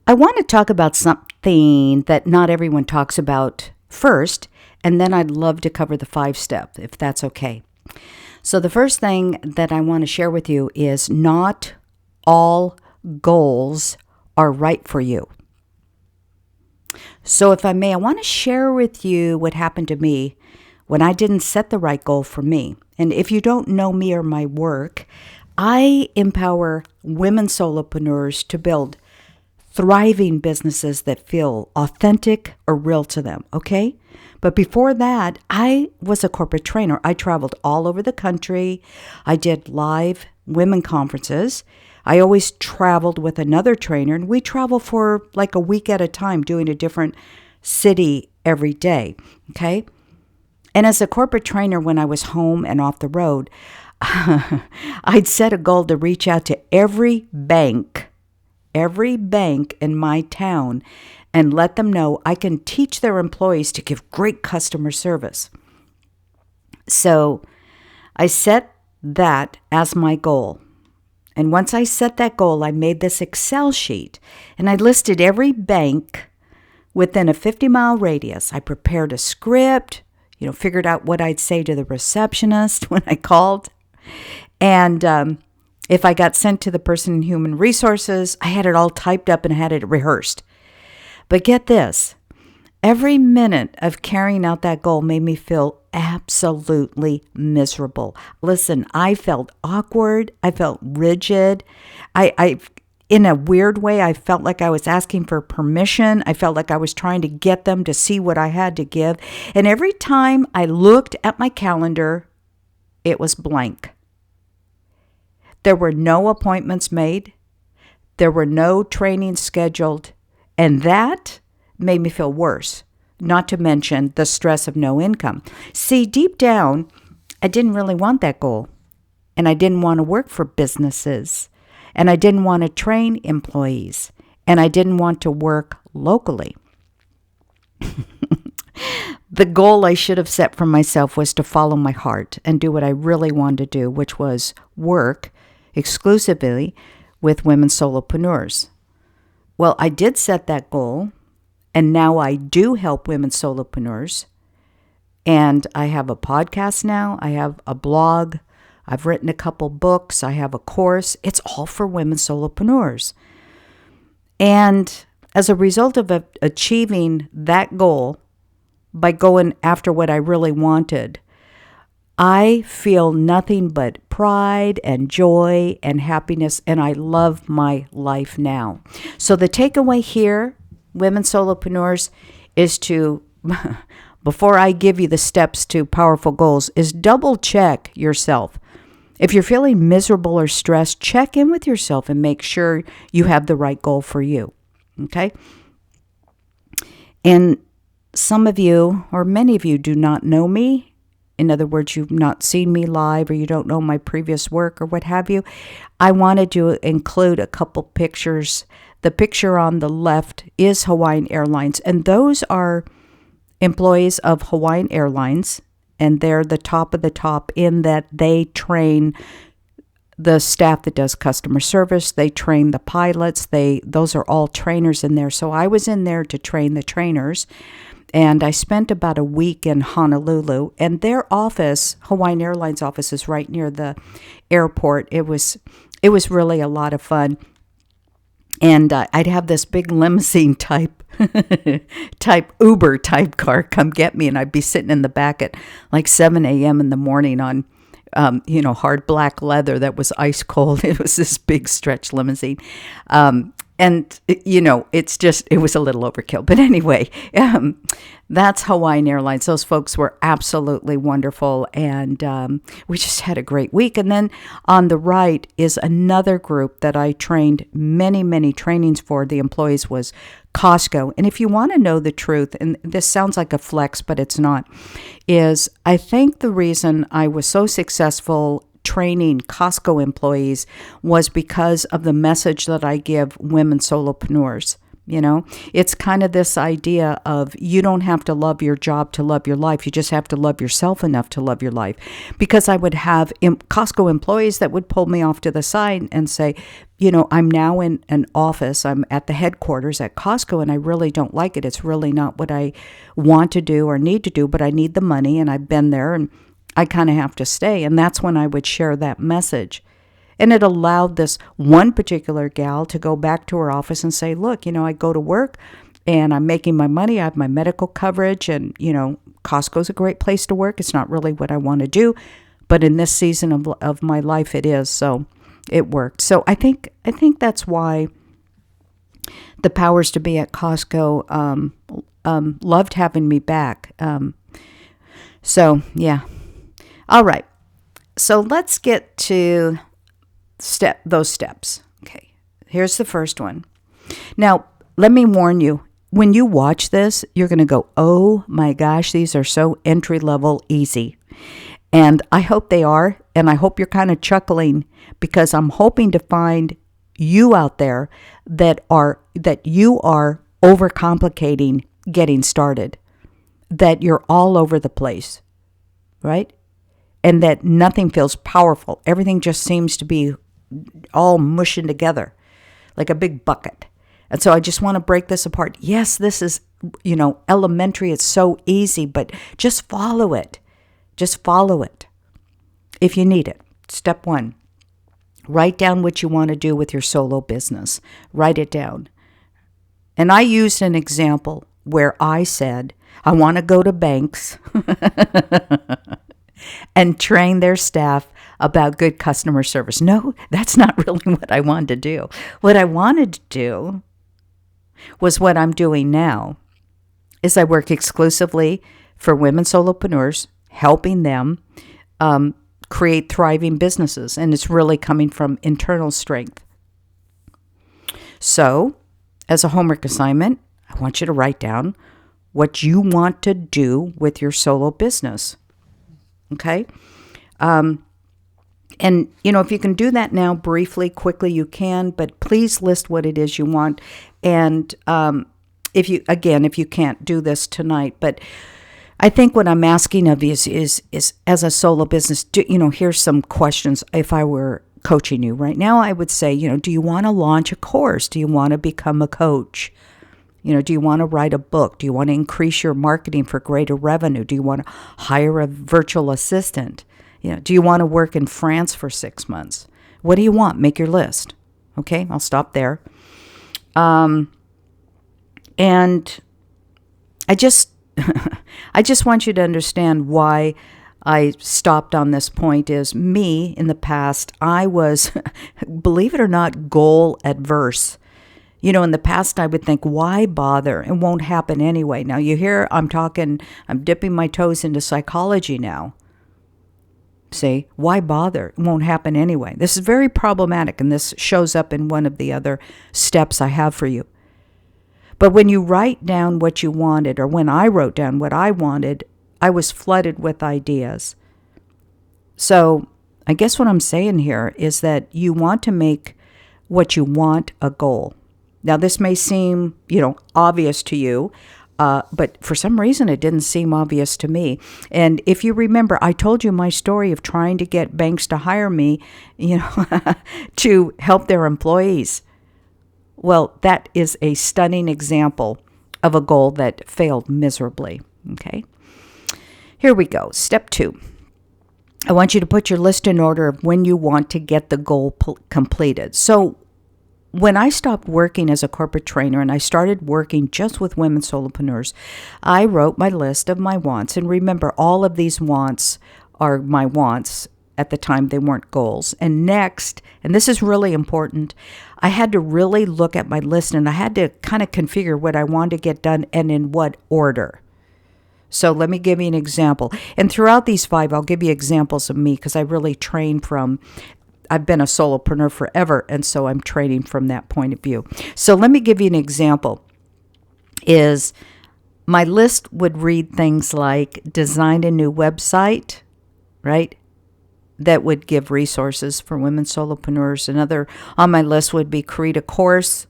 I want to talk about something that not everyone talks about first, and then I'd love to cover the 5-step, if that's okay. So the first thing that I want to share with you is not all goals are right for you. So if I may, I want to share with you what happened to me when I didn't set the right goal for me. And if you don't know me or my work, I empower women solopreneurs to build thriving businesses that feel authentic or real to them, okay? But before that, I was a corporate trainer. I traveled all over the country. I did live women conferences. I always traveled with another trainer, and we travel for like a week at a time, doing a different city every day, okay? And as a corporate trainer, when I was home and off the road, I'd set a goal to reach out to every bank in my town and let them know I can teach their employees to give great customer service. So I set that as my goal. And once I set that goal, I made this Excel sheet and I listed every bank within a 50-mile radius. I prepared a script, figured out what I'd say to the receptionist when I called. And if I got sent to the person in human resources, I had it all typed up and had it rehearsed. But get this, every minute of carrying out that goal made me feel absolutely miserable. Listen, I felt awkward. I felt rigid. I in a weird way, I felt like I was asking for permission. I felt like I was trying to get them to see what I had to give. And every time I looked at my calendar, it was blank. There were no appointments made. There were no trainings scheduled. And that made me feel worse, not to mention the stress of no income. See, deep down, I didn't really want that goal. And I didn't want to work for businesses. And I didn't want to train employees. And I didn't want to work locally. The goal I should have set for myself was to follow my heart and do what I really wanted to do, which was work exclusively with women solopreneurs. Well, I did set that goal, and now I do help women solopreneurs. And I have a podcast now. I have a blog. I've written a couple books. I have a course. It's all for women solopreneurs. And as a result of achieving that goal, by going after what I really wanted, I feel nothing but pride and joy and happiness, and I love my life now. So the takeaway here, women solopreneurs, is to, before I give you the steps to powerful goals, is double check yourself. If you're feeling miserable or stressed, check in with yourself and make sure you have the right goal for you. Okay? And some of you, or many of you, do not know me. In other words, you've not seen me live, or you don't know my previous work or what have you. I wanted to include a couple pictures. The picture on the left is Hawaiian Airlines, and those are employees of Hawaiian Airlines, and they're the top of the top in that they train the staff that does customer service. They train the pilots. Those are all trainers in there. So I was in there to train the trainers. And I spent about a week in Honolulu, and their office, Hawaiian Airlines office, is right near the airport. It was really a lot of fun. And I'd have this big limousine type Uber type car come get me, and I'd be sitting in the back at like 7 a.m. in the morning on, hard black leather that was ice cold. It was this big stretch limousine. And, it was a little overkill. But anyway, that's Hawaiian Airlines. Those folks were absolutely wonderful. And we just had a great week. And then on the right is another group that I trained many, many trainings for. The employees was Costco. And if you want to know the truth, and this sounds like a flex, but it's not, is I think the reason I was so successful training Costco employees was because of the message that I give women solopreneurs. You know, it's kind of this idea of you don't have to love your job to love your life. You just have to love yourself enough to love your life. Because I would have Costco employees that would pull me off to the side and say, you know, I'm now in an office. I'm at the headquarters at Costco and I really don't like it. It's really not what I want to do or need to do, but I need the money and I've been there and I kind of have to stay. And that's when I would share that message. And it allowed this one particular gal to go back to her office and say, look, you know, I go to work and I'm making my money. I have my medical coverage and, you know, Costco's a great place to work. It's not really what I want to do, but in this season of my life, it is. So it worked. So I think that's why the powers to be at Costco loved having me back. So, yeah. All right. So let's get to those steps. Okay, here's the first one. Now, let me warn you, when you watch this, you're going to go, oh my gosh, these are so entry level easy. And I hope they are. And I hope you're kind of chuckling because I'm hoping to find you out there that you are overcomplicating getting started, that you're all over the place, right? And that nothing feels powerful. Everything just seems to be all mushing together like a big bucket. And so I just want to break this apart. Yes, this is, you know, elementary. It's so easy, but just follow it. Just follow it if you need it. Step 1, write down what you want to do with your solo business. Write it down. And I used an example where I said, I want to go to banks and train their staff about good customer service. No, that's not really what I wanted to do. What I wanted to do was what I'm doing now, is I work exclusively for women solopreneurs, helping them create thriving businesses. And it's really coming from internal strength. So, as a homework assignment, I want you to write down what you want to do with your solo business. Okay? And, you know, if you can do that now briefly, quickly, you can, but please list what it is you want. And if you can't do this tonight, but I think what I'm asking of you is as a solo business, here's some questions. If I were coaching you right now, I would say, do you want to launch a course? Do you want to become a coach? Do you want to write a book? Do you want to increase your marketing for greater revenue? Do you want to hire a virtual assistant? Do you want to work in France for 6 months? What do you want? Make your list. Okay, I'll stop there. And I just want you to understand why I stopped on this point is me in the past, I was, believe it or not, goal adverse. In the past, I would think, why bother? It won't happen anyway. Now, you hear I'm dipping my toes into psychology now. See, why bother? It won't happen anyway. This is very problematic, and this shows up in one of the other steps I have for you. But when you write down what you wanted, or when I wrote down what I wanted, I was flooded with ideas. So I guess what I'm saying here is that you want to make what you want a goal. Now, this may seem, obvious to you, but for some reason it didn't seem obvious to me. And if you remember, I told you my story of trying to get banks to hire me, to help their employees. Well, that is a stunning example of a goal that failed miserably. Okay, here we go. Step 2. I want you to put your list in order of when you want to get the goal completed. So when I stopped working as a corporate trainer and I started working just with women solopreneurs, I wrote my list of my wants. And remember, all of these wants are my wants. At the time, they weren't goals. And next, and this is really important, I had to really look at my list and I had to kind of configure what I wanted to get done and in what order. So let me give you an example. And throughout these 5, I'll give you examples of me because I really train from, I've been a solopreneur forever, and so I'm training from that point of view. So let me give you an example. Is my list would read things like design a new website, right? That would give resources for women solopreneurs. Another on my list would be create a course.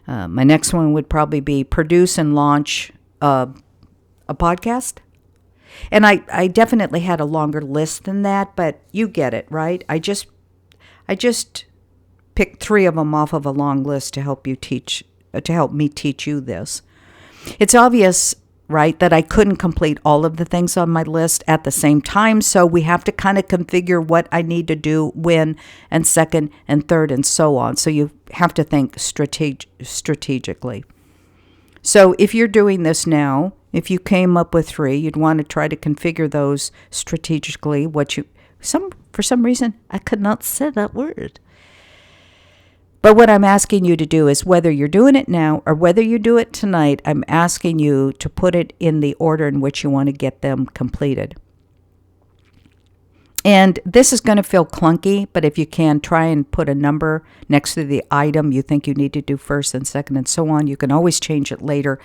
My next one would probably be produce and launch a podcast. And I definitely had a longer list than that, but you get it, right? I just picked 3 of them off of a long list to help me teach you this. It's obvious, right, that I couldn't complete all of the things on my list at the same time, so we have to kind of configure what I need to do when, and second and third and so on. So you have to think strategically. So if you're doing this now, if you came up with 3, you'd want to try to configure those strategically. For some reason, I could not say that word. But what I'm asking you to do is, whether you're doing it now or whether you do it tonight, I'm asking you to put it in the order in which you want to get them completed. And this is going to feel clunky, but if you can, try and put a number next to the item you think you need to do first and second and so on. You can always change it later.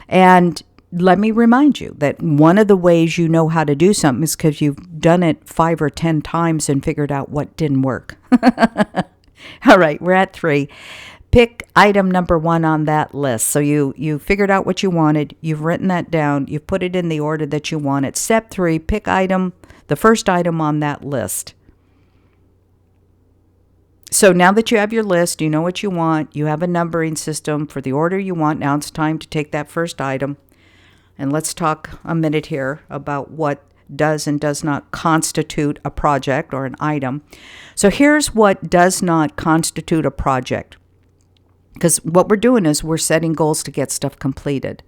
And let me remind you that one of the ways you know how to do something is because you've done it 5 or 10 times and figured out what didn't work. All right, we're at 3. Pick item number 1 on that list. So you figured out what you wanted. You've written that down. You've put it in the order that you want it. Step 3, pick the first item on that list. So now that you have your list, you know what you want. You have a numbering system for the order you want. Now it's time to take that first item. And let's talk a minute here about what does and does not constitute a project or an item. So here's what does not constitute a project. Because what we're doing is we're setting goals to get stuff completed,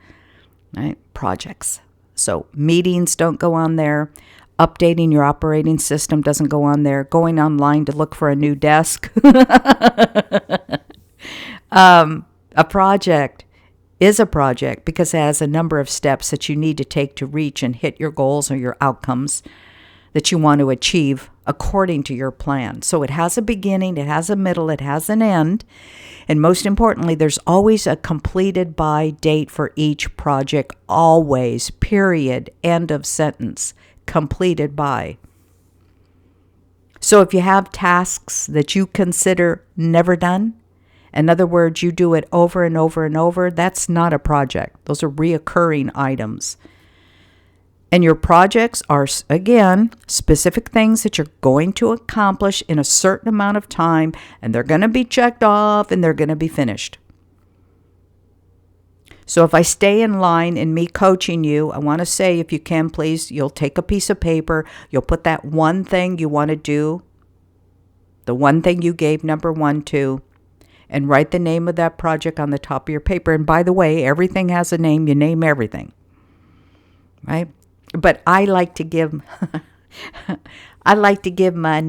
right? Projects. So meetings don't go on there. Updating your operating system doesn't go on there. Going online to look for a new desk. A project is a project because it has a number of steps that you need to take to reach and hit your goals or your outcomes that you want to achieve according to your plan. So it has a beginning, it has a middle, it has an end. And most importantly, there's always a completed by date for each project, always, period, end of sentence, completed by. So if you have tasks that you consider never done, in other words, you do it over and over and over, that's not a project. Those are reoccurring items. And your projects are, again, specific things that you're going to accomplish in a certain amount of time, and they're going to be checked off and they're going to be finished. So if I stay in line in me coaching you, I want to say, if you can, please, you'll take a piece of paper, you'll put that one thing you want to do, the one thing you gave number 1 to, and write the name of that project on the top of your paper. And by the way, everything has a name. You name everything, right? But I like to give my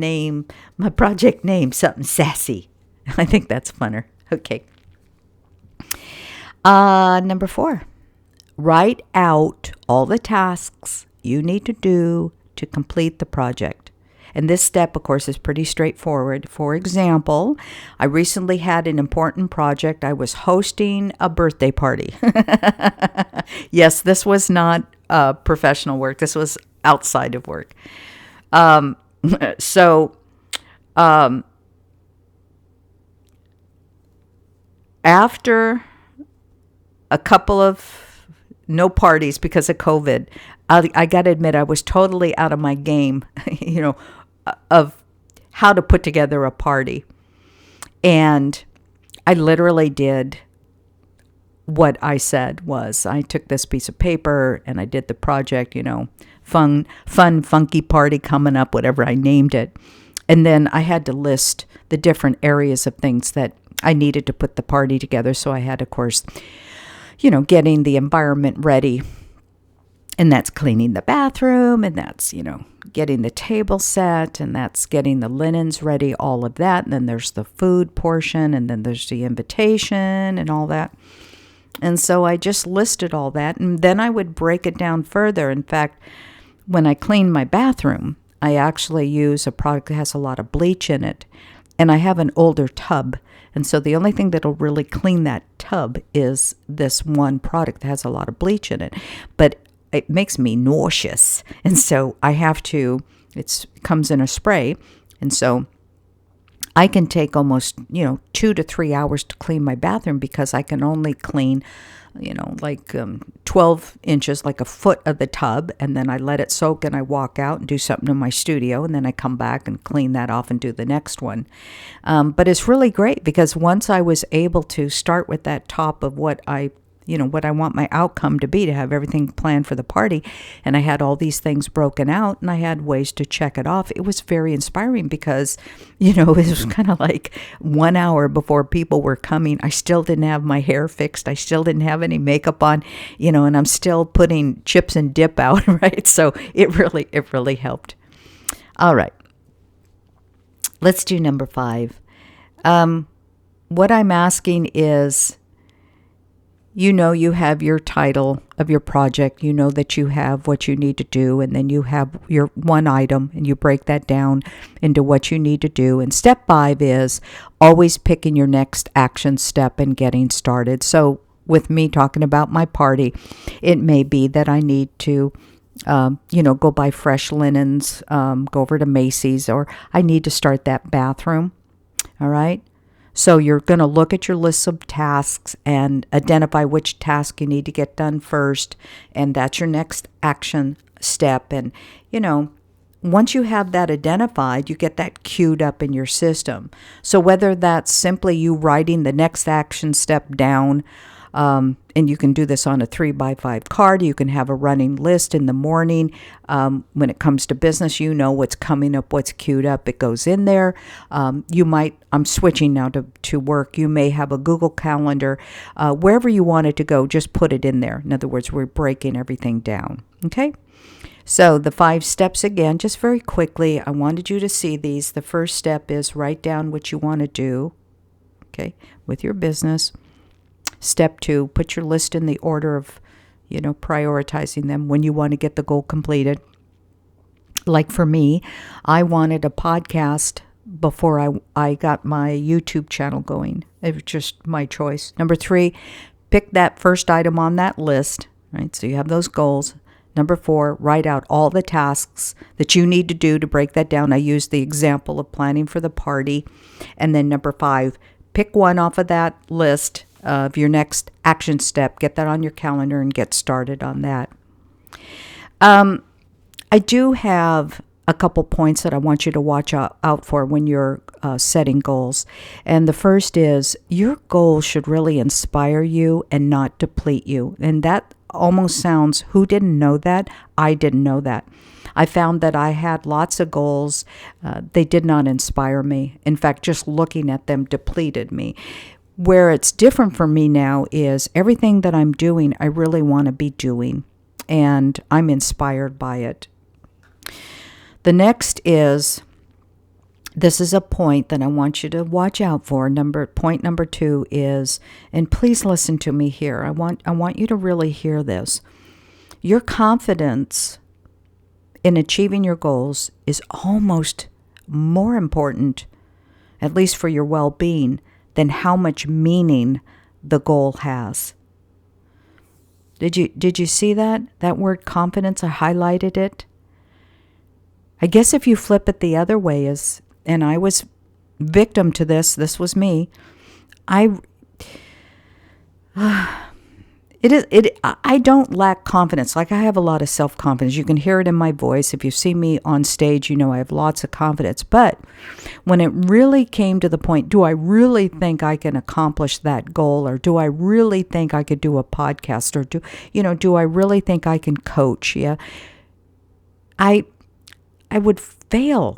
project name something sassy. I think that's funner. Okay. Number 4, write out all the tasks you need to do to complete the project. And this step, of course, is pretty straightforward. For example, I recently had an important project. I was hosting a birthday party. Yes, this was not professional work. This was outside of work. After a couple of no parties because of COVID, I got to admit I was totally out of my game, of how to put together a party. And I literally did what I said was, I took this piece of paper and I did the project, fun, funky party coming up, whatever I named it. And then I had to list the different areas of things that I needed to put the party together. So I had, of course, getting the environment ready. And that's cleaning the bathroom, and that's, getting the table set, and that's getting the linens ready, all of that. And then there's the food portion, and then there's the invitation and all that. And so I just listed all that, and then I would break it down further. In fact, when I clean my bathroom, I actually use a product that has a lot of bleach in it, and I have an older tub. And so the only thing that'll really clean that tub is this one product that has a lot of bleach in it. But it makes me nauseous. And so I have to, it comes in a spray. And so I can take almost, 2 2 to 3 hours to clean my bathroom because I can only clean, 12 inches, like a foot of the tub, and then I let it soak and I walk out and do something in my studio, and then I come back and clean that off and do the next one. But it's really great because once I was able to start with that top of what I want my outcome to be, to have everything planned for the party, and I had all these things broken out and I had ways to check it off. It was very inspiring because, it was kind of like 1 hour before people were coming. I still didn't have my hair fixed. I still didn't have any makeup on, and I'm still putting chips and dip out, right? So it really helped. All right. Let's do number 5. What I'm asking is, you have your title of your project, that you have what you need to do, and then you have your one item, and you break that down into what you need to do. And step 5 is always picking your next action step and getting started. So with me talking about my party, it may be that I need to go buy fresh linens, go over to Macy's, or I need to start that bathroom. All right. So you're going to look at your list of tasks and identify which task you need to get done first. And that's your next action step. And, once you have that identified, you get that queued up in your system. So whether that's simply you writing the next action step down, and you can do this on a 3x5 card. You can have a running list in the morning. When it comes to business, what's coming up, what's queued up, it goes in there. I'm switching now to work. You may have a Google Calendar. Wherever you want it to go, just put it in there. In other words, we're breaking everything down. Okay? So the 5 steps again, just very quickly, I wanted you to see these. The first step is write down what you want to do, okay, with your business. Step 2, put your list in the order of, prioritizing them when you want to get the goal completed. Like for me, I wanted a podcast before I got my YouTube channel going. It was just my choice. Number 3, pick that first item on that list, right? So you have those goals. Number 4, write out all the tasks that you need to do to break that down. I used the example of planning for the party. And then number 5, pick one off of that list of your next action step. Get that on your calendar and get started on that. I do have a couple points that I want you to watch out for when you're setting goals. And the first is your goal should really inspire you and not deplete you. And that almost sounds, who didn't know that? I didn't know that. I found that I had lots of goals. They did not inspire me. In fact, just looking at them depleted me. Where it's different for me now is everything that I'm doing, I really want to be doing, and I'm inspired by it. The next is, this is a point that I want you to watch out for. Point number 2 is, and please listen to me here. I want you to really hear this. Your confidence in achieving your goals is almost more important, at least for your well-being, than how much meaning the goal has. Did you see that? That word confidence, I highlighted it. I guess if you flip it the other way is, and I was victim to this was me. I don't lack confidence. Like, I have a lot of self-confidence. You can hear it in my voice. If you see me on stage, I have lots of confidence. But when it really came to the point, do I really think I can accomplish that goal? Or do I really think I could do a podcast? Or do I really think I can coach? Yeah. I would fail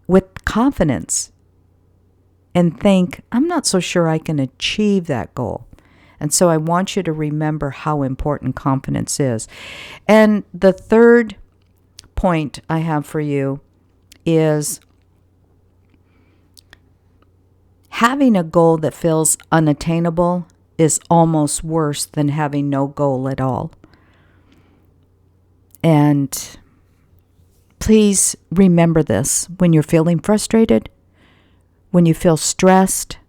with confidence and think, I'm not so sure I can achieve that goal. And so I want you to remember how important confidence is. And the third point I have for you is having a goal that feels unattainable is almost worse than having no goal at all. And please remember this when you're feeling frustrated, when you feel stressed,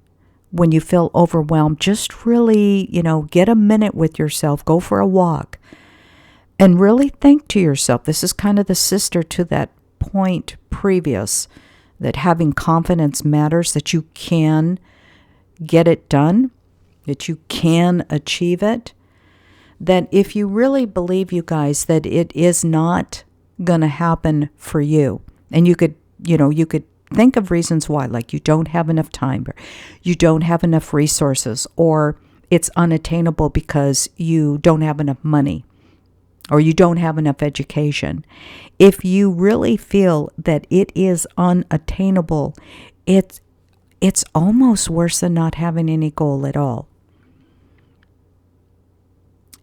when you feel overwhelmed. Just really, get a minute with yourself, go for a walk, and really think to yourself. This is kind of the sister to that point previous. that having confidence matters, that you can get it done, that you can achieve it, that if you really believe, you guys, that it is not going to happen for you, and you could think of reasons why, like you don't have enough time, or you don't have enough resources, or it's unattainable because you don't have enough money, or you don't have enough education. If you really feel that it is unattainable, it's almost worse than not having any goal at all.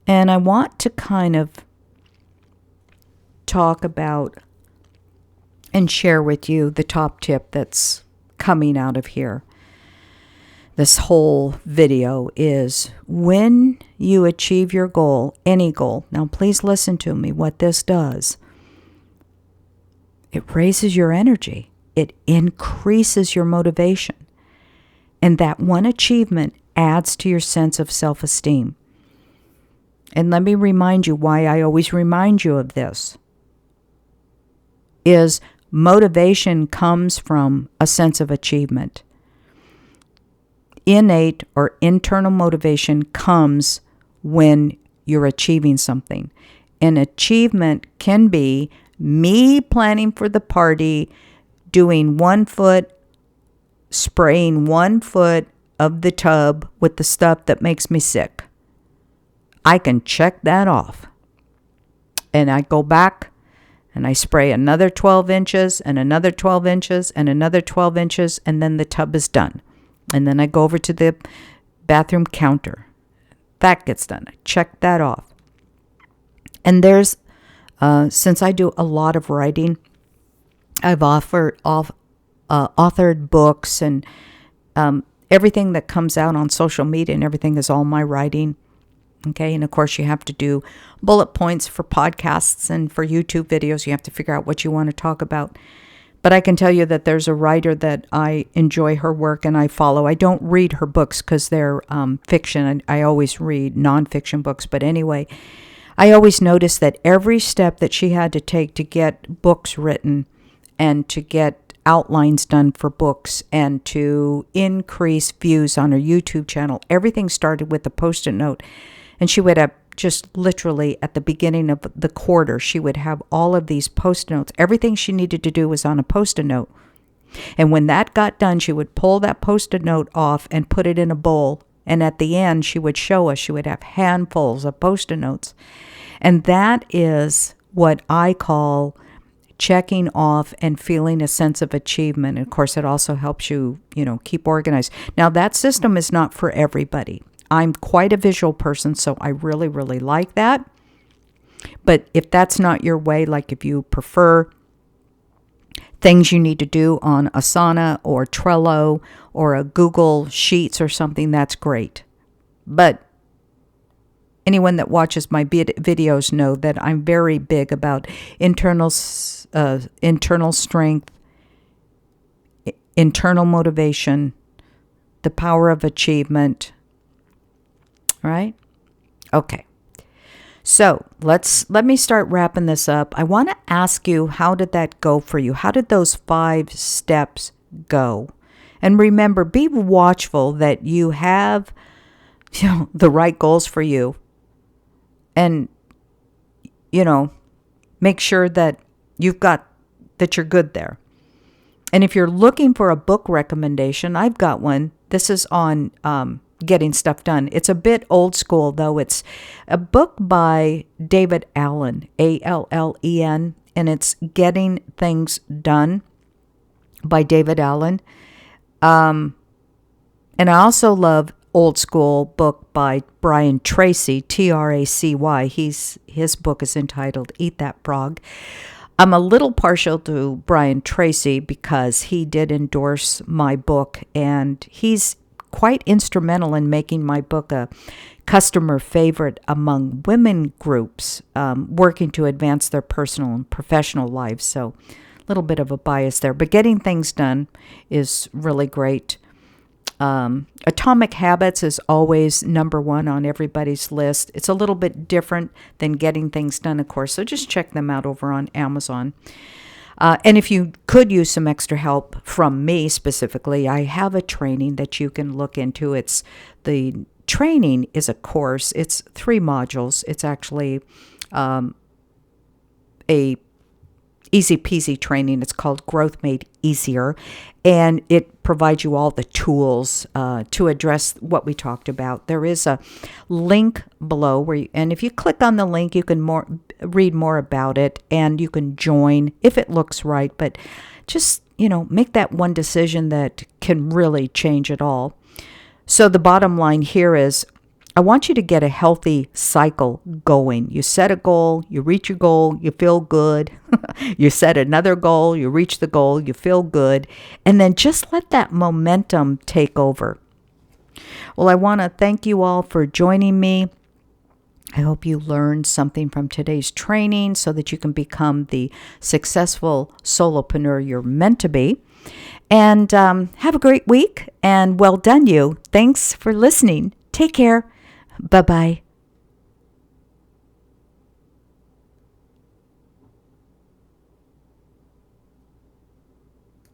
And I want to kind of talk about and share with you the top tip that's coming out of here. This whole video is when you achieve your goal, any goal. Now, please listen to me. What this does, it raises your energy. It increases your motivation. And that one achievement adds to your sense of self-esteem. And let me remind you why I always remind you of this, is motivation comes from a sense of achievement. Innate or internal motivation comes when you're achieving something. An achievement can be me planning for the party, doing 1 foot, spraying 1 foot of the tub with the stuff that makes me sick. I can check that off. And I go back and I spray another 12 inches and another 12 inches and another 12 inches, and then the tub is done. And then I go over to the bathroom counter. That gets done. I check that off. And there's, since I do a lot of writing, I've authored books, and everything that comes out on social media and everything is all my writing. Okay, and of course you have to do bullet points for podcasts and for YouTube videos. You have to figure out what you want to talk about. But I can tell you that there's a writer that I enjoy her work and I follow. I don't read her books because they're fiction, and I always read nonfiction books. But anyway, I always noticed that every step that she had to take to get books written and to get outlines done for books and to increase views on her YouTube channel, everything started with a Post-it note. And she would have just literally at the beginning of the quarter, she would have all of these Post-it notes. Everything she needed to do was on a Post-it note. And when that got done, she would pull that Post-it note off and put it in a bowl. And at the end, she would show us, she would have handfuls of Post-it notes. And that is what I call checking off and feeling a sense of achievement. And of course, it also helps you, keep organized. Now, that system is not for everybody. I'm quite a visual person, so I really, really like that. But if that's not your way, like if you prefer things you need to do on Asana or Trello or a Google Sheets or something, that's great. But anyone that watches my videos know that I'm very big about internal strength, internal motivation, the power of achievement. Right? Okay. So let me start wrapping this up. I want to ask you, how did that go for you? How did those 5 steps go? And remember, be watchful that you have, the right goals for you. And, make sure that that you're good there. And if you're looking for a book recommendation, I've got one. This is on, getting stuff done. It's a bit old school, though. It's a book by David Allen, Allen, and it's Getting Things Done by David Allen. And I also love old school book by Brian Tracy, Tracy. His book is entitled Eat That Frog. I'm a little partial to Brian Tracy because he did endorse my book, and he's quite instrumental in making my book a customer favorite among women groups working to advance their personal and professional lives. So a little bit of a bias there. But Getting Things Done is really great. Atomic Habits is always number 1 on everybody's list. It's a little bit different than Getting Things Done, of course. So just check them out over on Amazon. And if you could use some extra help from me specifically, I have a training that you can look into. The training is a course. It's 3 modules. It's actually a easy peasy training. It's called Growth Made Easier, and it provides you all the tools to address what we talked about. There is a link below and if you click on the link, you can read more about it, and you can join if it looks right. But just, make that one decision that can really change it all. So the bottom line here is, I want you to get a healthy cycle going. You set a goal, you reach your goal, you feel good. You set another goal, you reach the goal, you feel good. And then just let that momentum take over. Well, I want to thank you all for joining me. I hope you learned something from today's training so that you can become the successful solopreneur you're meant to be. And have a great week, and well done you. Thanks for listening. Take care. Bye-bye.